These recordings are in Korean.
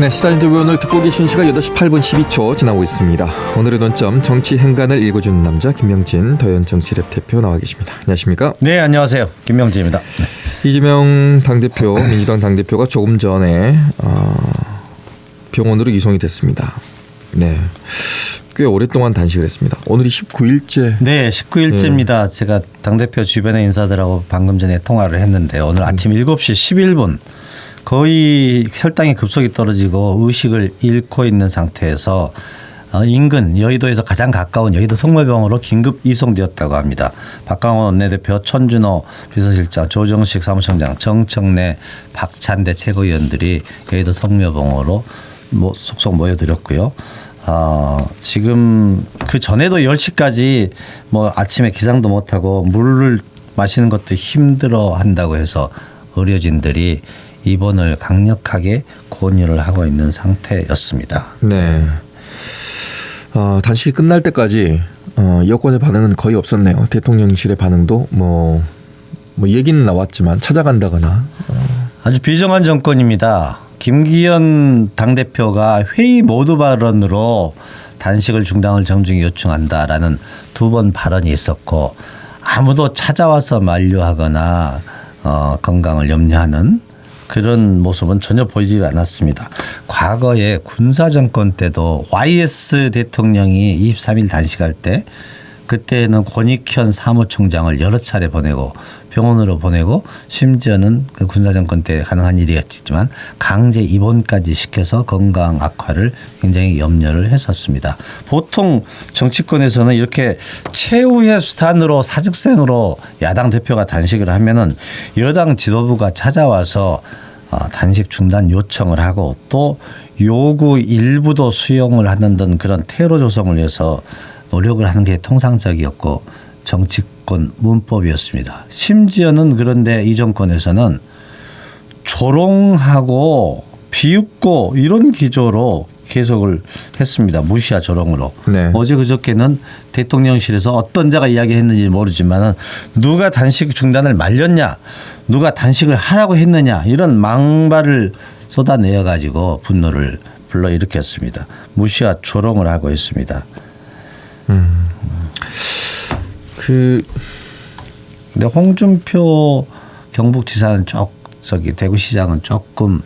네, 시사 인터뷰 오늘 듣고 계신 시각 8시 8분 12초 지나고 있습니다. 오늘의 논점 정치 행간을 읽어주는 남자 김명진 더현정치랩 대표 나와 계십니다. 안녕하십니까? 네, 안녕하세요. 김명진입니다. 네. 이재명 당대표, 민주당 당대표가 조금 전에 병원으로 이송이 됐습니다. 네, 꽤 오랫동안 단식을 했습니다. 오늘이 19일째. 네, 19일째입니다. 제가 당대표 주변의 인사들하고 방금 전에 통화를 했는데 오늘 아침 7시 11분 거의 혈당이 급속히 떨어지고 의식을 잃고 있는 상태에서 인근 여의도에서 가장 가까운 여의도 성모병원으로 긴급 이송되었다고 합니다. 박강원 원내대표, 천준호 비서실장, 조정식 사무총장, 정청래, 박찬대 최고위원들이 여의도 성모병원으로 속속 모여들었고요. 지금 그 전에도 10시까지 아침에 기상도 못하고 물을 마시는 것도 힘들어 한다고 해서 의료진들이 입원을 강력하게 권유를 하고 있는 상태였습니다. 네. 단식이 끝날 때까지 여권의 반응은 거의 없었네요. 대통령실의 반응도 뭐 얘기는 나왔지만 찾아간다거나. 아주 비정한 정권입니다. 김기현 당대표가 회의 모두 발언으로 단식을 중단을 정중히 요청한다라는 2번 발언이 있었고 아무도 찾아와서 만류하거나 건강을 염려하는 그런 모습은 전혀 보이지 않았습니다. 과거에 군사정권 때도 YS 대통령이 23일 단식할 때 그때는 권익현 사무총장을 여러 차례 보내고 병원으로 보내고 심지어는 그 군사정권 때 가능한 일이었지만 강제 입원까지 시켜서 건강 악화를 굉장히 염려를 했었습니다. 보통 정치권에서는 이렇게 최후의 수단으로 사직생으로 야당 대표가 단식을 하면은 여당 지도부가 찾아와서 단식 중단 요청을 하고 또 요구 일부도 수용을 하는 등 그런 테러 조성을 위해서 노력을 하는 게 통상적이었고 정치권 문법이었습니다. 심지어는 그런데 이 정권에서는 조롱하고 비웃고 이런 기조로 계속을 했습니다. 무시와 조롱으로. 네. 어제 그저께는 대통령실에서 어떤 자가 이야기했는지 모르지만 누가 단식 중단을 말렸냐, 누가 단식을 하라고 했느냐 이런 망발을 쏟아내어 가지고 분노를 불러일으켰습니다. 무시와 조롱을 하고 있습니다. 근데 홍준표 경북지사는 대구시장은 조금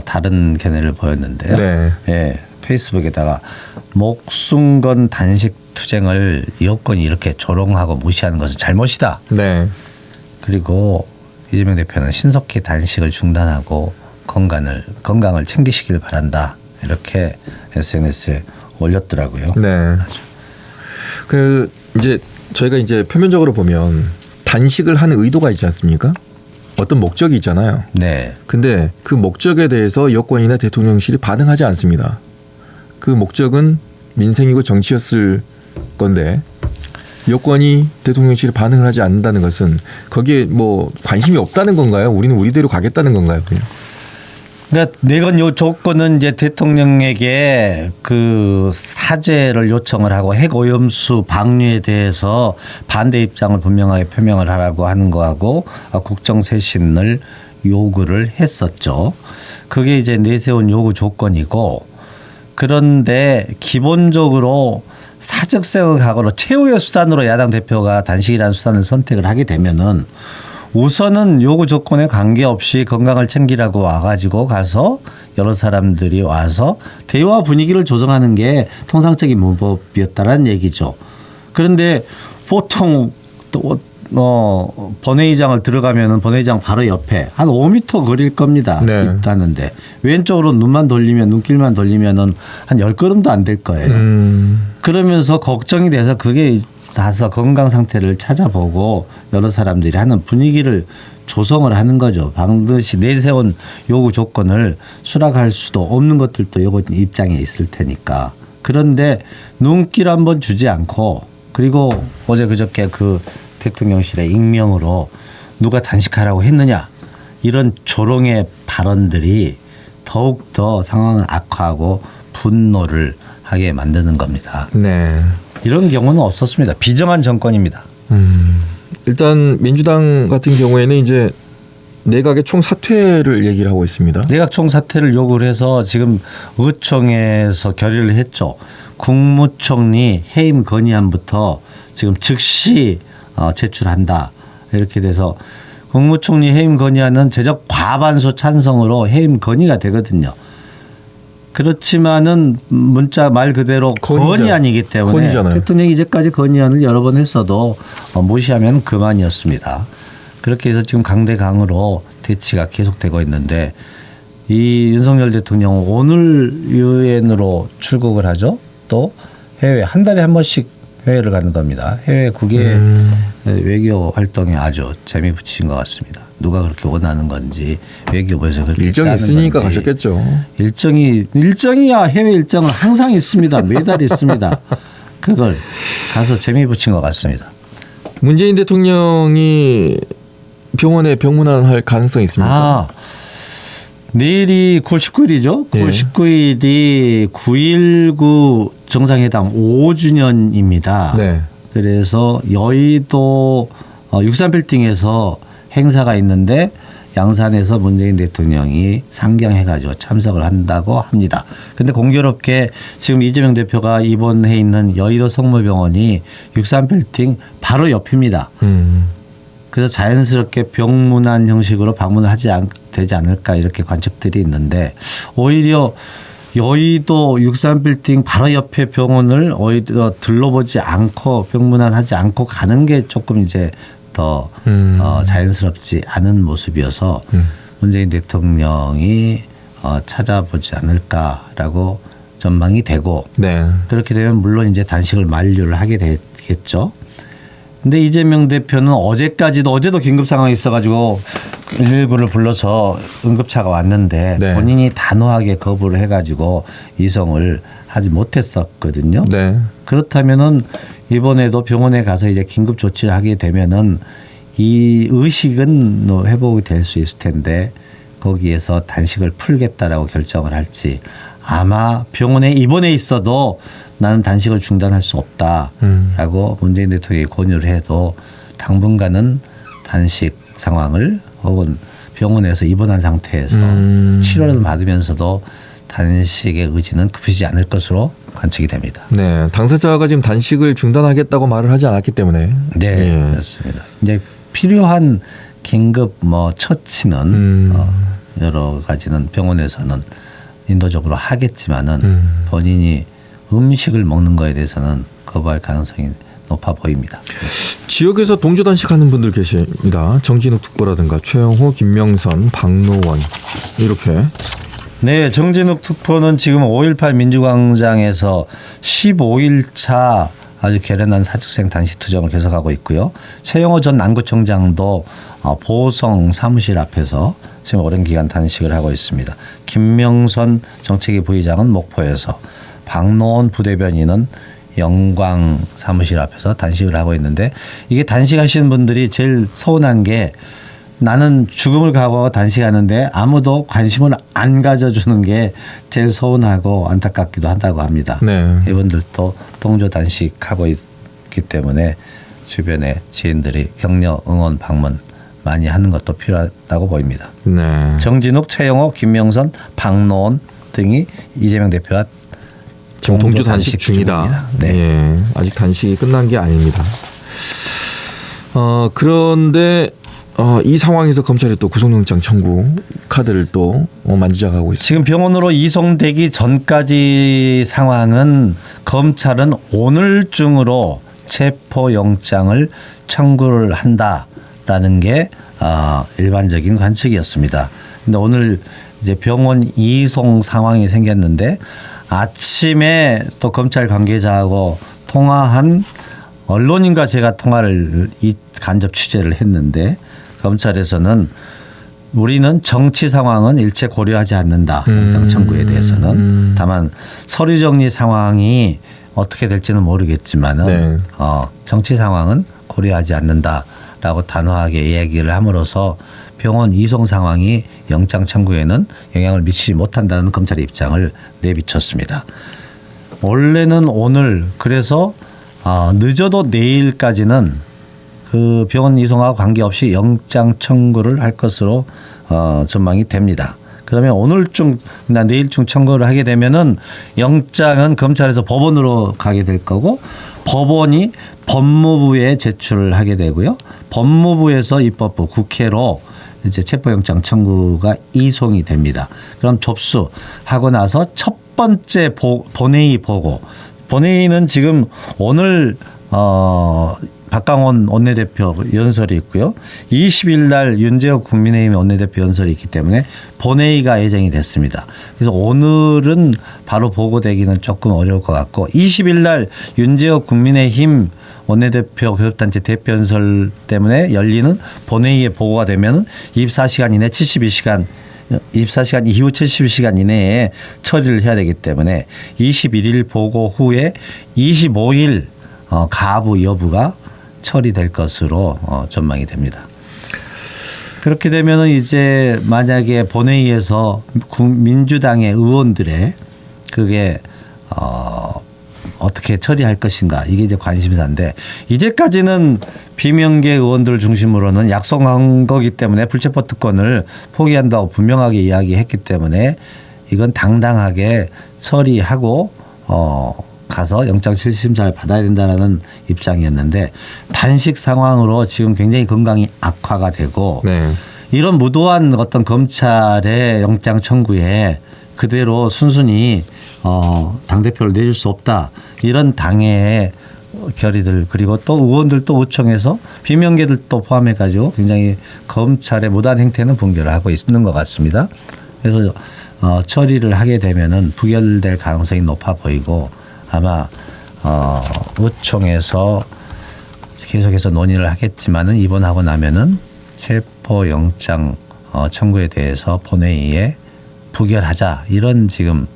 다른 견해를 보였는데요. 네. 예, 페이스북에다가 목숨 건 단식 투쟁을 여권이 이렇게 조롱하고 무시하는 것은 잘못이다. 네. 그리고 이재명 대표는 신속히 단식을 중단하고 건강을 챙기시길 바란다. 이렇게 SNS에 올렸더라고요. 네. 이제 저희가 표면적으로 보면 단식을 하는 의도가 있지 않습니까? 어떤 목적이 있잖아요. 네. 근데 그 목적에 대해서 여권이나 대통령실이 반응하지 않습니다. 그 목적은 민생이고 정치였을 건데 여권이 대통령실이 반응을 하지 않는다는 것은 거기에 관심이 없다는 건가요? 우리는 우리대로 가겠다는 건가요? 그냥? 그러니까 내건 요 조건은 이제 대통령에게 그 사죄를 요청을 하고 핵 오염수 방류에 대해서 반대 입장을 분명하게 표명을 하라고 하는 거하고 국정 쇄신을 요구를 했었죠. 그게 이제 내세운 요구 조건이고 그런데 기본적으로 사적생을 각오로 최후의 수단으로 야당 대표가 단식이라는 수단을 선택을 하게 되면은 우선은 요구 조건에 관계없이 건강을 챙기라고 와가지고 가서 여러 사람들이 와서 대화 분위기를 조성하는 게 통상적인 문법이었다는 얘기죠. 그런데 보통 본회의장을 들어가면은 본회의장 바로 옆에 한 5m 거리일 겁니다. 네. 있다는데 왼쪽으로 눈길만 돌리면은 한 10걸음도 안 될 거예요. 그러면서 걱정이 돼서 그게 가서 건강 상태를 찾아보고 여러 사람들이 하는 분위기를 조성을 하는 거죠. 반드시 내세운 요구 조건을 수락할 수도 없는 것들도 요구 입장에 있을 테니까. 그런데 눈길 한번 주지 않고 그리고 어제 그저께 그 대통령실의 익명으로 누가 단식하라고 했느냐 이런 조롱의 발언들이 더욱더 상황을 악화하고 분노를 하게 만드는 겁니다. 네. 이런 경우는 없었습니다. 비정한 정권입니다. 일단 민주당 같은 경우에는 이제 내각의 총사퇴를 얘기를 하고 있습니다. 내각 총사퇴를 요구를 해서 지금 의총에서 결의를 했죠. 국무총리 해임 건의안부터 지금 즉시 제출한다. 이렇게 돼서 국무총리 해임 건의안은 제적 과반수 찬성으로 해임 건의가 되거든요. 그렇지만은 문자 말 그대로 건의안이기 때문에 건의잖아요. 대통령이 이제까지 건의안을 여러 번 했어도 무시하면 그만이었습니다. 그렇게 해서 지금 강대강으로 대치가 계속되고 있는데 이 윤석열 대통령은 오늘 유엔으로 출국을 하죠. 또 해외 한 달에 한 번씩 해외를 가는 겁니다. 해외 국외 외교 활동에 아주 재미 붙인 것 같습니다. 누가 그렇게 원하는 건지 외교부에서 그렇게 일정이 있으니까 가셨겠죠. 일정이야 해외 일정은 항상 있습니다. 매달 있습니다. 그걸 가서 재미 붙인 것 같습니다. 문재인 대통령이 병원에 병문안할 가능성이 있습니까? 내일이 9월 19일이죠. 9월 19일이 9.19 정상회담 5주년입니다. 네. 그래서 여의도 63빌딩에서 행사가 있는데 양산에서 문재인 대통령이 상경해가지고 참석을 한다고 합니다. 그런데 공교롭게 지금 이재명 대표가 입원해 있는 여의도 성모병원이 63빌딩 바로 옆입니다. 그래서 자연스럽게 병문안 형식으로 방문을 되지 않을까 이렇게 관측들이 있는데 오히려 여의도 63빌딩 바로 옆에 병원을 오히려 둘러보지 않고 병문안하지 않고 가는 게 조금 이제 더 자연스럽지 않은 모습이어서 문재인 대통령이 찾아보지 않을까라고 전망이 되고 네. 그렇게 되면 물론 이제 단식을 만료를 하게 되겠죠. 근데 이재명 대표는 어제도 긴급 상황이 있어가지고 119를 불러서 응급차가 왔는데 네. 본인이 단호하게 거부를 해가지고 이송을 하지 못했었거든요. 네. 그렇다면은 이번에도 병원에 가서 이제 긴급 조치를 하게 되면은 이 의식은 회복이 될 수 있을 텐데 거기에서 단식을 풀겠다라고 결정을 할지 아마 병원에 입원해 있어도 나는 단식을 중단할 수 없다라고 문재인 대통령이 권유를 해도 당분간은 단식 상황을 혹은 병원에서 입원한 상태에서 치료를 받으면서도 단식의 의지는 급해지지 않을 것으로 관측이 됩니다. 네, 당사자가 지금 단식을 중단하겠다고 말을 하지 않았기 때문에. 네, 그렇습니다. 이제 필요한 긴급 처치는 여러 가지는 병원에서는 인도적으로 하겠지만은 본인이 음식을 먹는 거에 대해서는 거부할 가능성이 높아 보입니다. 지역에서 동조 단식하는 분들 계십니다. 정진욱 특보라든가 최영호, 김명선, 박노원 이렇게. 네, 정진욱 특보는 지금 5.18 민주광장에서 15일차 아주 결연한 사직생 단식 투쟁을 계속하고 있고요. 최영호 전 남구청장도 보성 사무실 앞에서 지금 오랜 기간 단식을 하고 있습니다. 김명선 정책위 부의장은 목포에서, 박노원 부대변인은 영광 사무실 앞에서 단식을 하고 있는데 이게 단식하시는 분들이 제일 서운한 게 나는 죽음을 각오하고 단식하는데 아무도 관심을 안 가져주는 게 제일 서운하고 안타깝기도 한다고 합니다. 네. 이분들도 동조 단식하고 있기 때문에 주변에 지인들이 격려 응원 방문 많이 하는 것도 필요하다고 보입니다. 네. 정진욱, 최영호, 김명선, 박노원 등이 이재명 대표와 지금 동조 단식 중이다. 중입니다. 네. 예, 아직 단식이 끝난 게 아닙니다. 그런데 이 상황에서 검찰이 또 구속영장 청구 카드를 또 만지작하고 있습니다. 지금 병원으로 이송되기 전까지 상황은 검찰은 오늘 중으로 체포영장을 청구를 한다라는 게 일반적인 관측이었습니다. 근데 오늘 이제 병원 이송 상황이 생겼는데 아침에 또 검찰 관계자하고 통화한 언론인과 제가 통화를 간접 취재를 했는데 검찰에서는 우리는 정치 상황은 일체 고려하지 않는다. 영장 청구에 대해서는. 다만 서류 정리 상황이 어떻게 될지는 모르겠지만은 네. 정치 상황은 고려하지 않는다라고 단호하게 이야기를 함으로써 병원 이송 상황이 영장 청구에는 영향을 미치지 못한다는 검찰의 입장을 내비쳤습니다. 원래는 오늘 그래서 늦어도 내일까지는 그 병원 이송하고 관계없이 영장 청구를 할 것으로 전망이 됩니다. 그러면 오늘쯤나 내일쯤 청구를 하게 되면은 영장은 검찰에서 법원으로 가게 될 거고 법원이 법무부에 제출을 하게 되고요. 법무부에서 입법부 국회로 이제 체포영장 청구가 이송이 됩니다. 그럼 접수하고 나서 첫 번째 본회의 보고 본회의는 지금 오늘 박강원 원내대표 연설이 있고요. 20일 날 윤재욱 국민의힘 원내대표 연설이 있기 때문에 본회의가 예정이 됐습니다. 그래서 오늘은 바로 보고되기는 조금 어려울 것 같고 20일 날 윤재욱 국민의힘 원내대표 교섭단체 대표 연설 때문에 열리는 본회의에 보고가 되면 24시간 이내 72시간 24시간 이후 72시간 이내에 처리를 해야 되기 때문에 21일 보고 후에 25일 가부 여부가 처리될 것으로 전망이 됩니다. 그렇게 되면은 이제 만약에 본회의에서 민주당의 의원들의 그게 어떻게 처리할 것인가 이게 이제 관심사인데 이제까지는 비명계 의원들 중심으로는 약속한 거기 때문에 불체포 특권을 포기한다고 분명하게 이야기했기 때문에 이건 당당하게 처리하고 가서 영장실심사를 받아야 된다는 입장이었는데 단식 상황으로 지금 굉장히 건강이 악화가 되고 네. 이런 무도한 어떤 검찰의 영장 청구에 그대로 순순히 당대표를 내줄 수 없다. 이런 당의 결의들 그리고 또 의원들도 의총에서 비명계들도 포함해 가지고 굉장히 검찰의 무단 행태는 분개를 하고 있는 것 같습니다. 그래서 처리를 하게 되면은 부결될 가능성이 높아 보이고 아마 의총에서 계속해서 논의를 하겠지만은 입원하고 나면은 체포영장 청구에 대해서 본회의에 부결하자 이런 지금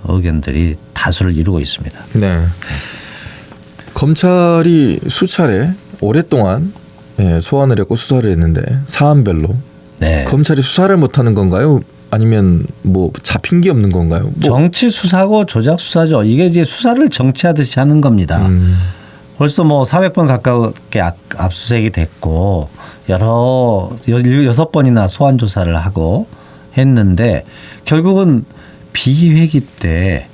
의견들이 다수를 이루고 있습니다. 네. 검찰이 수차례 오랫동안 소환을 했고 수사를 했는데 사안별로 네. 검찰이 수사를 못하는 건가요? 아니면 뭐 잡힌 게 없는 건가요? 뭐. 정치 수사고 조작 수사죠. 이게 이제 수사를 정치하듯이 하는 겁니다. 벌써 뭐 400번 가깝게 압수수색이 됐고 6번이나 소환 조사를 하고 했는데 결국은 비회기 때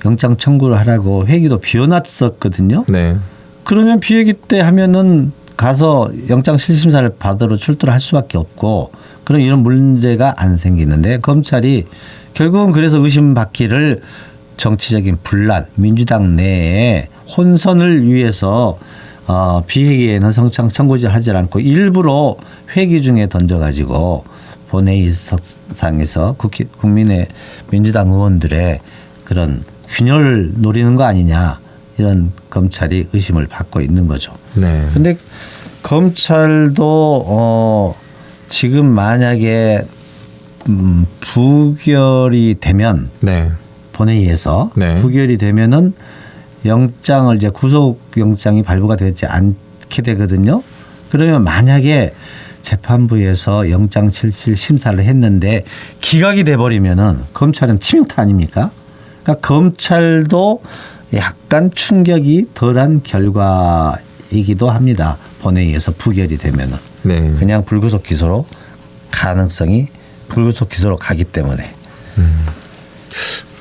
영장 청구를 하라고 회기도 비워놨었거든요. 네. 그러면 비회기 때 하면은 가서 영장 실심사를 받으러 출두를 할 수밖에 없고 그럼 이런 문제가 안 생기는데 검찰이 결국은 그래서 의심받기를 정치적인 분란, 민주당 내에 혼선을 위해서 비회기에는 성창 청구를 하지 않고 일부러 회기 중에 던져가지고 본회의석상에서 국민의 민주당 의원들의 그런 균열을 노리는 거 아니냐 이런 검찰이 의심을 받고 있는 거죠. 네. 그런데 검찰도 지금 만약에 부결이 되면 네. 본회의에서 네. 부결이 되면은 영장을 이제 구속 영장이 발부가 되지 않게 되거든요. 그러면 만약에 재판부에서 영장 실질 심사를 했는데 기각이 돼 버리면은 검찰은 치명타 아닙니까? 그러니까 검찰도 약간 충격이 덜한 결과이기도 합니다. 본회의에서 부결이 되면은 네. 그냥 불구속 기소로 가능성이 불구속 기소로 가기 때문에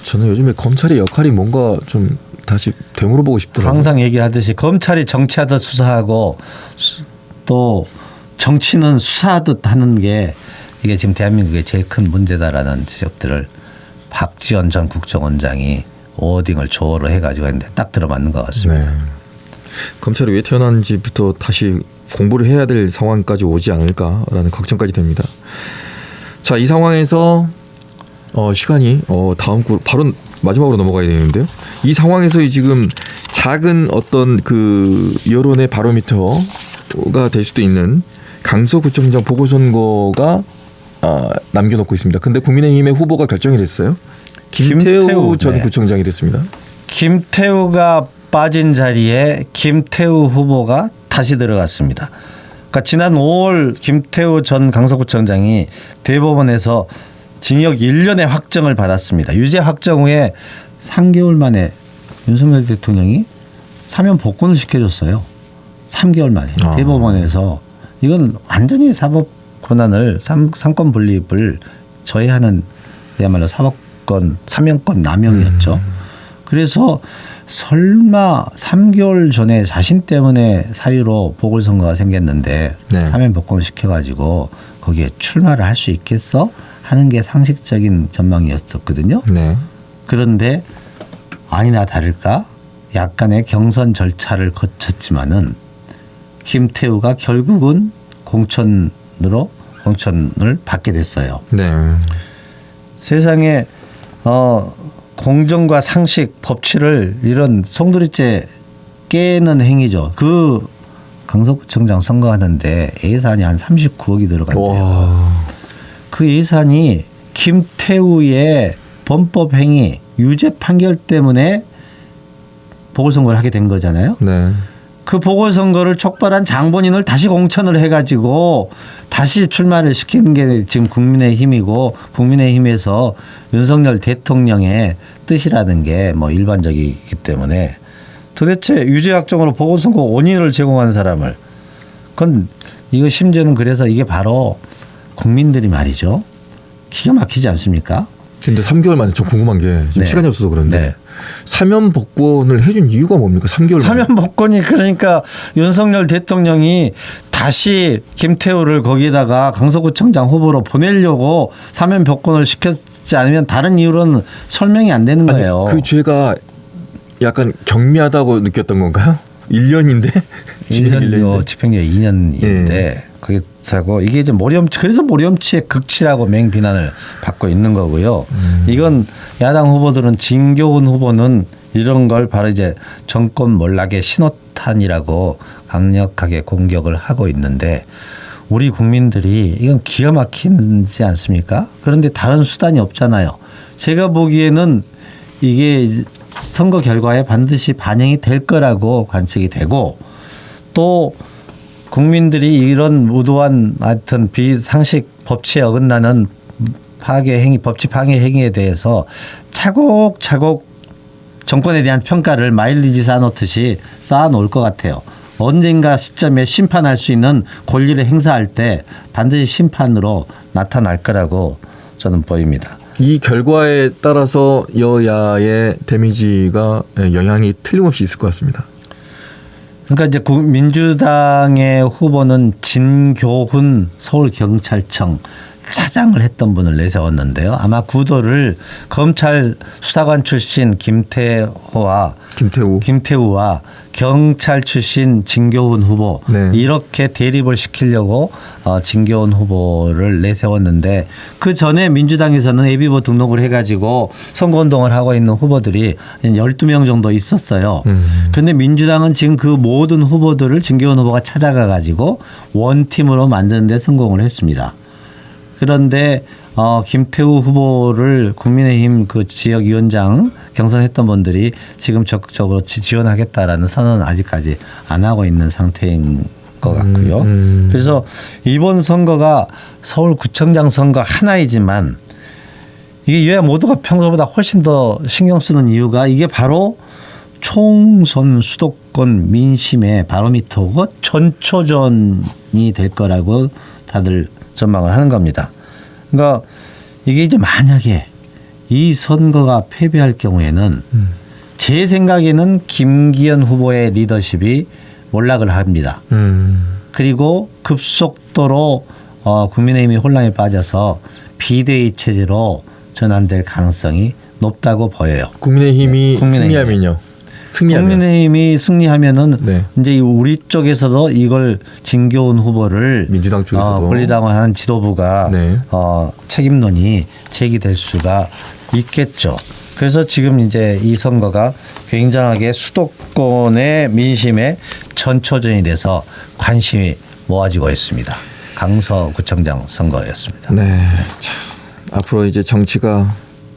저는 요즘에 검찰의 역할이 뭔가 좀 다시 되물어보고 싶더라고요. 항상 얘기하듯이 검찰이 정치하듯 수사하고 또 정치는 수사하듯 하는 게 이게 지금 대한민국의 제일 큰 문제다라는 지적들을 박지원 전 국정원장이 워딩을 조어로 해가지고 했는데 딱 들어맞는 것 같습니다. 네. 검찰이 왜 태어난지부터 다시 공부를 해야 될 상황까지 오지 않을까라는 걱정까지 됩니다. 자, 이 상황에서 시간이 다음 구 바로 마지막으로 넘어가야 되는데요. 이 상황에서 지금 작은 어떤 그 여론의 바로미터가 될 수도 있는 강서구청장 보궐선거가 남겨놓고 있습니다. 근데 국민의힘의 후보가 결정이 됐어요. 김태우 전 네. 구청장이 됐습니다. 김태우가 빠진 자리에 김태우 후보가 다시 들어갔습니다. 그러니까 지난 5월 김태우 전 강서구청장이 대법원에서 징역 1년의 확정을 받았습니다. 유죄 확정 후에 3개월 만에 윤석열 대통령이 사면 복권을 시켜줬어요. 3개월 만에 대법원에서 이건 완전히 사법 권한을 상권 분립을 저해하는 그야말로 사법권 사면권 남용이었죠. 그래서 설마 3개월 전에 자신 때문에 사유로 보궐선거가 생겼는데 네. 사면 복권을 시켜가지고 거기에 출마를 할 수 있겠어? 하는 게 상식적인 전망이었었거든요. 네. 그런데 아니나 다를까 약간의 경선 절차를 거쳤지만은 김태우가 결국은 공천을 받게 됐어요. 네. 세상에 공정과 상식, 법치를 이런 송두리째 깨는 행위죠. 그 강서구청장 선거하는데 예산이 한 39억이 들어간대요. 와. 그 예산이 김태우의 범법 행위, 유죄 판결 때문에 보궐선거를 하게 된 거잖아요. 네. 그 보궐선거를 촉발한 장본인을 다시 공천을 해가지고 다시 출마를 시키는 게 지금 국민의힘이고 국민의힘에서 윤석열 대통령의 뜻이라는 게 뭐 일반적이기 때문에 도대체 유죄 확정으로 보궐선거 원인을 제공한 사람을 그건 이거 심지어는 그래서 이게 바로 국민들이 말이죠. 기가 막히지 않습니까? 근데 3개월 만에 좀 궁금한 게 좀 네. 시간이 없어서 그런데 네. 사면 복권을 해준 이유가 뭡니까? 3개월 만에. 사면 복권이 그러니까 윤석열 대통령이 다시 김태우를 거기다가 강서구청장 후보로 보내려고 사면 복권을 시켰지 않으면 다른 이유로는 설명이 안 되는 거예요. 아니, 그 죄가 약간 경미하다고 느꼈던 건가요? 1년인데 1년이요. 집행유예 2년인데 그게 사고 이게 이제 그래서 모렴치의 극치라고 맹비난을 받고 있는 거고요. 이건 야당 후보들은 진교훈 후보는 이런 걸 바로 이제 정권 몰락의 신호탄이라고 강력하게 공격을 하고 있는데 우리 국민들이 이건 기가 막히지 않습니까? 그런데 다른 수단이 없잖아요. 제가 보기에는 이게 선거 결과에 반드시 반영이 될 거라고 관측이 되고 또 국민들이 이런 무도한 하여튼 비상식 법치에 어긋나는 파괴 행위, 법치 파괴 행위에 대해서 차곡차곡 정권에 대한 평가를 마일리지 쌓아놓듯이 쌓아놓을 것 같아요. 언젠가 시점에 심판할 수 있는 권리를 행사할 때 반드시 심판으로 나타날 거라고 저는 보입니다. 이 결과에 따라서 여야의 데미지가 영향이 틀림없이 있을 것 같습니다. 그러니까 이제 민주당의 후보는 진교훈 서울경찰청 차장을 했던 분을 내세웠는데요. 아마 구도를 검찰 수사관 출신 김태우와 경찰 출신 진교훈 후보 네. 이렇게 대립을 시키려고 진교훈 후보를 내세웠는데 그 전에 민주당에서는 예비후보 등록을 해가지고 선거운동을 하고 있는 후보들이 12명 정도 있었어요. 그런데 민주당은 지금 그 모든 후보들을 진교훈 후보가 찾아가가지고 원팀으로 만드는 데 성공을 했습니다. 그런데 김태우 후보를 국민의힘 그 지역위원장 경선했던 분들이 지금 적극적으로 지원하겠다라는 선언은 아직까지 안 하고 있는 상태인 것 같고요. 그래서 이번 선거가 서울구청장 선거 하나이지만 이게 여야 모두가 평소보다 훨씬 더 신경 쓰는 이유가 이게 바로 총선 수도권 민심의 바로미터고 전초전이 될 거라고 다들 전망을 하는 겁니다. 그러니까 이게 이제 만약에 이 선거가 패배할 경우에는 제 생각에는 김기현 후보의 리더십이 몰락을 합니다. 그리고 급속도로 국민의힘이 혼란에 빠져서 비대위 체제로 전환될 가능성이 높다고 보여요. 국민의힘이 승리하면요. 국민의힘이 승리하면은 네. 이제 우리 쪽에서도 이걸 진교훈 후보를 민주당 쪽에서도 권리당을 하는 지도부가 네. 책임론이 제기될 수가 있겠죠. 그래서 지금 이제 이 선거가 굉장하게 수도권의 민심의 전초전이 돼서 관심이 모아지고 있습니다. 강서구청장 선거였습니다. 네. 자, 앞으로 이제 정치가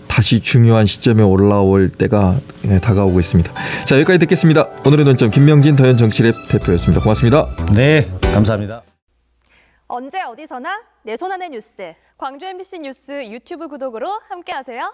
다시 중요한 시점에 올라올 때가 다가오고 있습니다. 자, 여기까지 듣겠습니다. 오늘의 논점 김명진 더현정치랩 대표였습니다. 고맙습니다. 네, 감사합니다. 언제 어디서나 내 손 안의 뉴스. 광주 MBC 뉴스 유튜브 구독으로 함께하세요.